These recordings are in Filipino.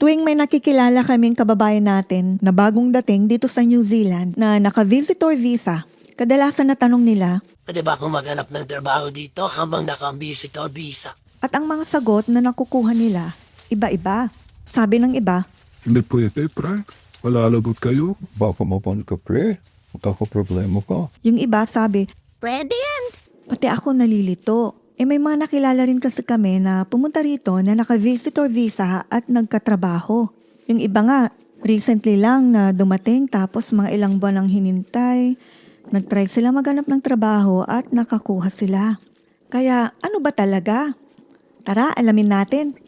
Tuwing may nakikilala kaming kababayan natin na bagong dating dito sa New Zealand na naka-visitor visa, kadalasan na tanong nila Pwede ba akong maghanap ng trabaho dito habang naka-visitor visa? at ang mga sagot na nakukuha nila, iba-iba. Sabi ng iba, Hindi pwede, pre. Malalagot kayo. Baka mapan ka, pre. Magkakaproblema ka. yung iba sabi, Pwede yan. pati ako nalilito. May mga nakilala rin kasi kami na pumunta rito na naka-visitor visa at nagkatrabaho. Yung iba nga, recently lang na dumating tapos mga ilang buwan ang hinintay. Nag-try sila maghanap ng trabaho at nakakuha sila. Kaya ano ba talaga? Tara, alamin natin.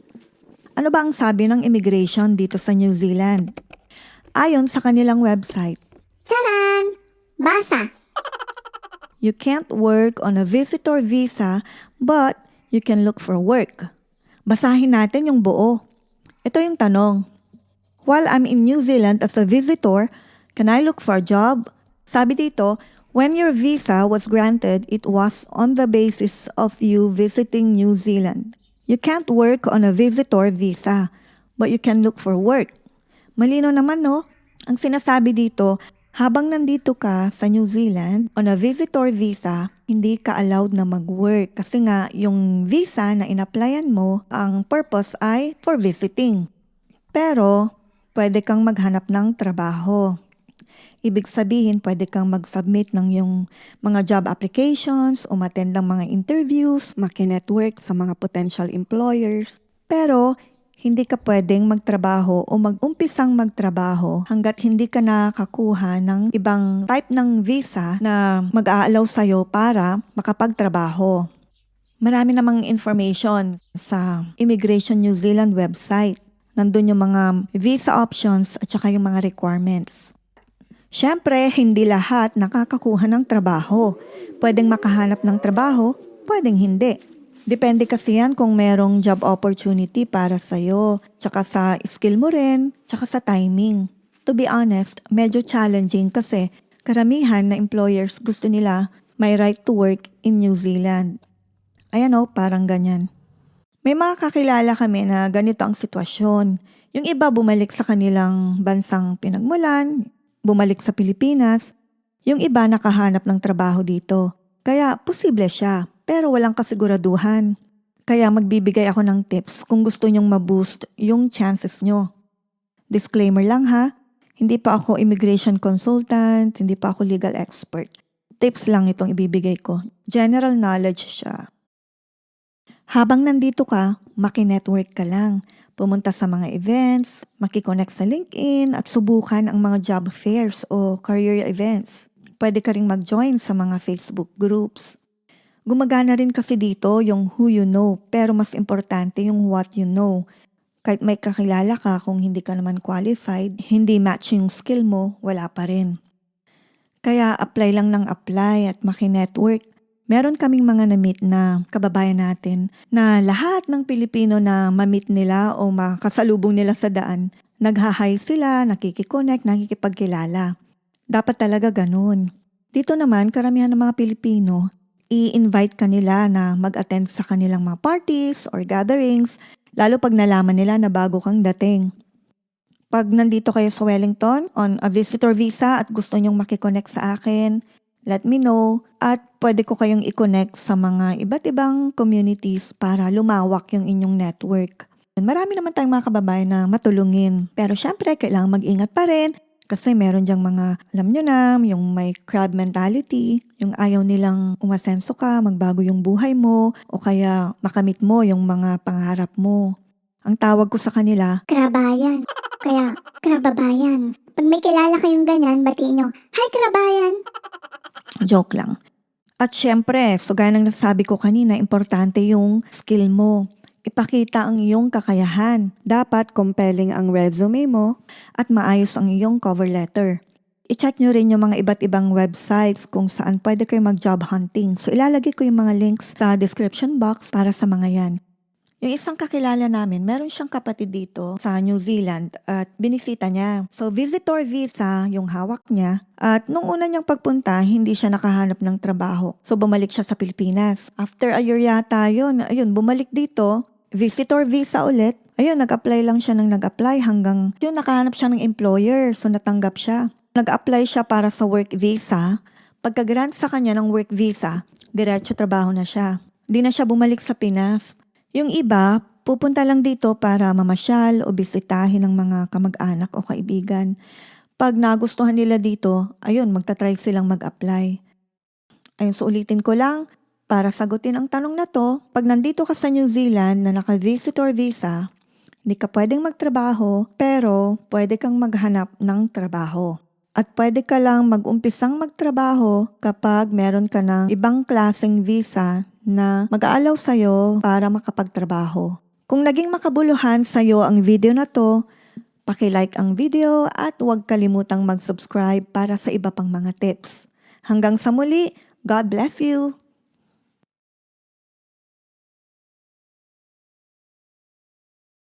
Ano ba ang sabi ng immigration dito sa New Zealand? Ayon sa kanilang website, Charan! Basa! you can't work on a visitor visa, but you can look for work. Basahin natin yung buo. Ito yung tanong. While I'm in New Zealand as a visitor, can I look for a job? Sabi dito, when your visa was granted, it was on the basis of you visiting New Zealand. You can't work on a visitor visa, but you can look for work. Malino naman, no? Ang sinasabi dito, habang nandito ka sa New Zealand on a visitor visa, hindi ka allowed na mag-work kasi nga yung visa na in-applyan mo, ang purpose ay for visiting. Pero pwede kang maghanap ng trabaho. Ibig sabihin, pwede kang mag-submit ng yung mga job applications, umattend ng mga interviews, makinetwork sa mga potential employers. Pero hindi ka pwedeng magtrabaho o mag-umpisang magtrabaho hanggat hindi ka nakakuha ng ibang type ng visa na mag-aalaw sa'yo para makapagtrabaho. Marami namang information sa Immigration New Zealand website. Nandun yung mga visa options at saka yung mga requirements. Siyempre, hindi lahat nakakakuha ng trabaho. Pwedeng makahanap ng trabaho, pwedeng hindi. Depende kasi yan kung merong job opportunity para sa'yo, tsaka sa skill mo rin, tsaka sa timing. To be honest, medyo challenging kasi karamihan na employers gusto nila may right to work in New Zealand. Ayan o, parang ganyan. May mga kakilala kami na ganito ang sitwasyon. Yung iba bumalik sa kanilang bansang pinagmulan, bumalik sa Pilipinas. Yung iba nakahanap ng trabaho dito. Kaya posible siya. Pero walang kasiguraduhan. Kaya magbibigay ako ng tips kung gusto nyong ma-boost yung chances nyo. Disclaimer lang ha, hindi pa ako immigration consultant, hindi pa ako legal expert. Tips lang itong ibibigay ko. General knowledge siya. Habang nandito ka, makinetwork ka lang. Pumunta sa mga events, makiconnect sa LinkedIn at subukan ang mga job fairs o career events. Pwede ka ring mag-join sa mga Facebook groups. Gumagana rin kasi dito yung who you know, pero mas importante yung what you know. Kahit may kakilala ka, kung hindi ka naman qualified, hindi match yung skill mo, wala pa rin. Kaya apply lang ng apply at makinetwork. Meron kaming mga na-meet na kababayan natin na lahat ng Pilipino na ma-meet nila o makasalubong nila sa daan, naghahay sila, nakikiconnect, nakikipagkilala. Dapat talaga ganun. Dito naman, karamihan ng mga Pilipino, i-invite ka nila na mag-attend sa kanilang mga parties or gatherings, lalo pag nalaman nila na bago kang dating. Pag nandito kayo sa Wellington on a visitor visa at gusto nyong makiconnect sa akin, let me know at pwede ko kayong i-connect sa mga iba't ibang communities para lumawak yung inyong network. Marami naman tayong mga kababayan na matulungin, pero syempre kailangan mag-ingat pa rin. Kasi meron diyang mga, alam nyo na, yung may crab mentality, yung ayaw nilang umasenso ka, magbago yung buhay mo, o kaya makamit mo yung mga pangarap mo. Ang tawag ko sa kanila, Krabayan. Kaya, krababayan. Pag may kilala kayong ganyan, batiin nyo, Hi, krabayan! joke lang. At syempre, so gaya ng nasabi ko kanina, importante yung skill mo. Ipakita ang iyong kakayahan. Dapat compelling ang resume mo at maayos ang iyong cover letter. I-check nyo rin yung mga iba't ibang websites kung saan pwede kayo mag-job hunting. So ilalagay ko yung mga links sa description box para sa mga yan. Yung isang kakilala namin, meron siyang kapatid dito sa New Zealand at binisita niya. So visitor visa yung hawak niya at nung una niyang pagpunta, hindi siya nakahanap ng trabaho. So bumalik siya sa Pilipinas. After a year yata yun, ayun, bumalik dito, visitor visa ulit. Ayun, nag-apply lang siya ng nag-apply hanggang yun, nakahanap siya ng employer. So, natanggap siya. Nag-apply siya para sa work visa. Pagka-grant sa kanya ng work visa, diretso trabaho na siya. Di na siya bumalik sa Pinas. Yung iba, pupunta lang dito para mamasyal o bisitahin ng mga kamag-anak o kaibigan. Pag nagustuhan nila dito, ayun, magta-try silang mag-apply. Ayun, so ulitin ko lang, para sagutin ang tanong na to, pag nandito ka sa New Zealand na naka-visitor visa, hindi ka pwedeng magtrabaho, pero pwede kang maghanap ng trabaho. At pwede ka lang mag-umpisang magtrabaho kapag meron ka ng ibang klaseng visa na mag-aalaw sa'yo para makapagtrabaho. Kung naging makabuluhan sa'yo ang video na to, paki-like ang video at huwag kalimutang mag-subscribe para sa iba pang mga tips. Hanggang sa muli, God bless you!